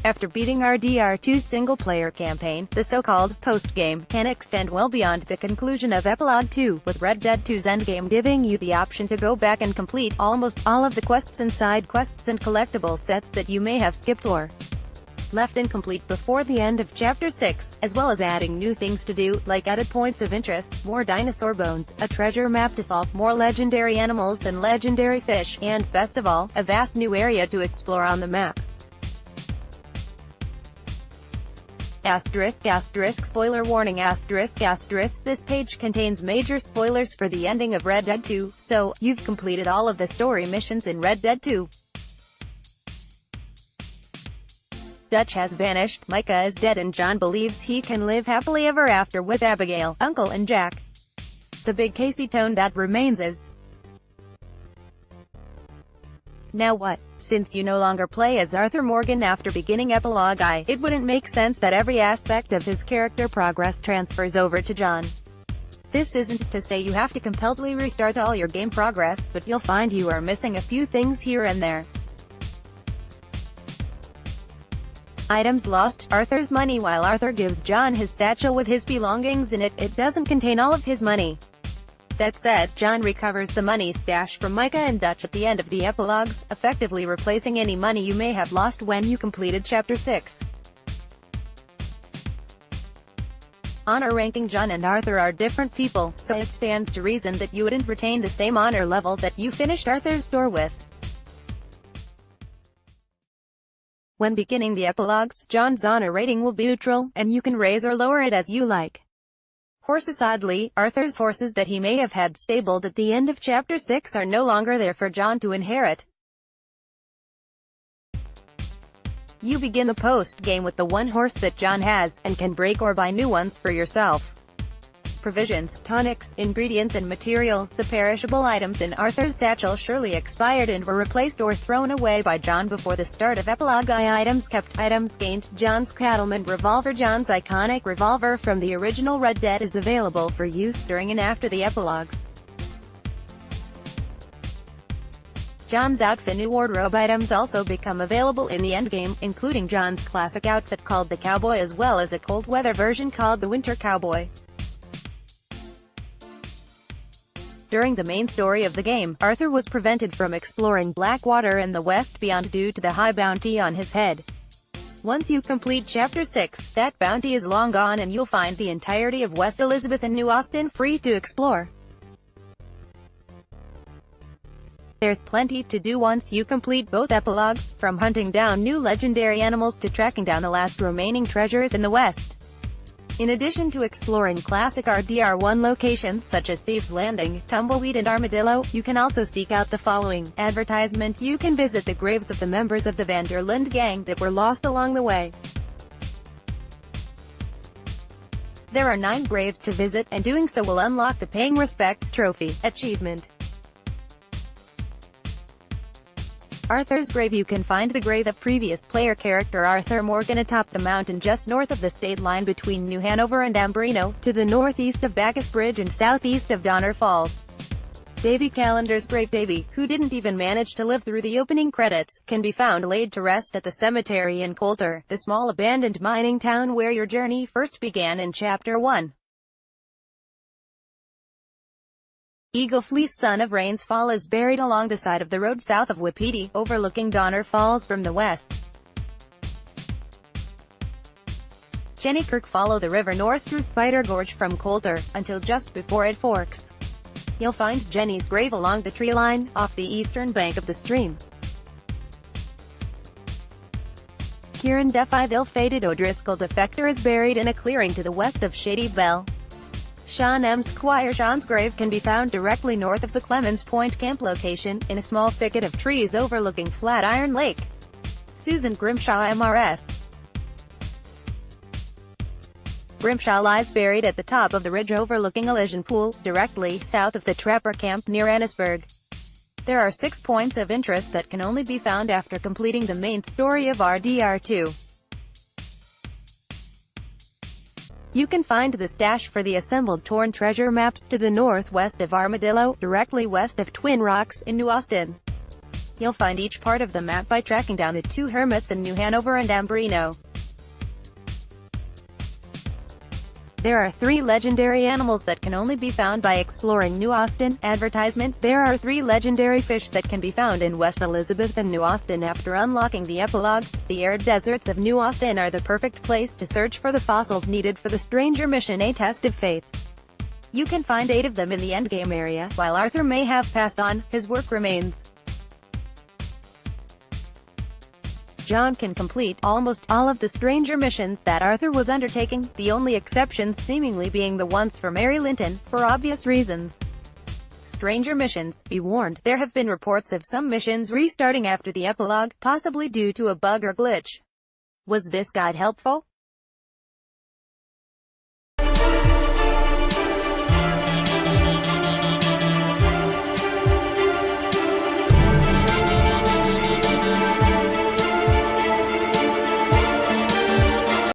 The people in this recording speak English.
After beating RDR2's single-player campaign, the so-called post-game can extend well beyond the conclusion of Epilogue II, with Red Dead 2's endgame giving you the option to go back and complete almost all of the quests and side quests and collectible sets that you may have skipped or left incomplete before the end of Chapter 6, as well as adding new things to do, like added points of interest, more dinosaur bones, a treasure map to solve, more legendary animals and legendary fish, and, best of all, a vast new area to explore on the map. Spoiler warning this page contains major spoilers for the ending of Red Dead 2, so, you've completed all of the story missions in Red Dead 2. Dutch has vanished, Micah is dead, and John believes he can live happily ever after with Abigail, Uncle and Jack. The big Casey tone that remains is, now what? Since you no longer play as Arthur Morgan after beginning Epilogue I, it wouldn't make sense that every aspect of his character progress transfers over to John. This isn't to say you have to completely restart all your game progress, but you'll find you are missing a few things here and there. Items lost, Arthur's money. While Arthur gives John his satchel with his belongings in it, it doesn't contain all of his money. That said, John recovers the money stash from Micah and Dutch at the end of the epilogues, effectively replacing any money you may have lost when you completed Chapter 6. Honor ranking: John and Arthur are different people, so it stands to reason that you wouldn't retain the same honor level that you finished Arthur's store with. When beginning the epilogues, John's honor rating will be neutral, and you can raise or lower it as you like. Horses: oddly, Arthur's horses that he may have had stabled at the end of Chapter 6 are no longer there for John to inherit. You begin the post-game with the one horse that John has, and can break or buy new ones for yourself. Provisions, tonics, ingredients and materials: the perishable items in Arthur's satchel surely expired and were replaced or thrown away by John before the start of Epilogue I. Items kept: items gained, John's cattleman revolver. John's iconic revolver from the original Red Dead is available for use during and after the epilogues. John's outfit: new wardrobe items also become available in the endgame, including John's classic outfit called the Cowboy, as well as a cold weather version called the Winter Cowboy. During the main story of the game, Arthur was prevented from exploring Blackwater and the West Beyond due to the high bounty on his head. Once you complete Chapter 6, that bounty is long gone and you'll find the entirety of West Elizabeth and New Austin free to explore. There's plenty to do once you complete both epilogues, from hunting down new legendary animals to tracking down the last remaining treasures in the West. In addition to exploring classic RDR1 locations such as Thieves Landing, Tumbleweed and Armadillo, you can also seek out the following. Advertisement: you can visit the graves of the members of the Vanderlinde gang that were lost along the way. There are 9 graves to visit, and doing so will unlock the Paying Respects trophy achievement. Arthur's grave: you can find the grave of previous player character Arthur Morgan atop the mountain just north of the state line between New Hanover and Ambrino, to the northeast of Bacchus Bridge and southeast of Donner Falls. Davy Calendar's grave: Davy, who didn't even manage to live through the opening credits, can be found laid to rest at the cemetery in Coulter, the small abandoned mining town where your journey first began in Chapter 1. Eagle Fleece, son of Rains Fall, is buried along the side of the road south of Wapiti, overlooking Donner Falls from the west. Jenny Kirk: follow the river north through Spider Gorge from Coulter, until just before it forks. You'll find Jenny's grave along the tree line, off the eastern bank of the stream. Kieran Defy: the ill-fated O'Driscoll defector is buried in a clearing to the west of Shady Bell. Sean M. Squire: Sean's grave can be found directly north of the Clemens Point camp location, in a small thicket of trees overlooking Flatiron Lake. Susan Grimshaw MRS: Grimshaw lies buried at the top of the ridge overlooking Elysian Pool, directly south of the Trapper camp near Annisburg. There are 6 points of interest that can only be found after completing the main story of RDR2. You can find the stash for the assembled torn treasure maps to the northwest of Armadillo, directly west of Twin Rocks, in New Austin. You'll find each part of the map by tracking down the two hermits in New Hanover and Ambrino. There are 3 legendary animals that can only be found by exploring New Austin. Advertisement: there are 3 legendary fish that can be found in West Elizabeth and New Austin after unlocking the epilogues. The arid deserts of New Austin are the perfect place to search for the fossils needed for the Stranger mission, a test of faith. You can find 8 of them in the endgame area. While Arthur may have passed on, his work remains. John can complete almost all of the Stranger missions that Arthur was undertaking, the only exceptions seemingly being the ones for Mary Linton, for obvious reasons. Stranger missions, be warned, there have been reports of some missions restarting after the epilogue, possibly due to a bug or glitch. Was this guide helpful?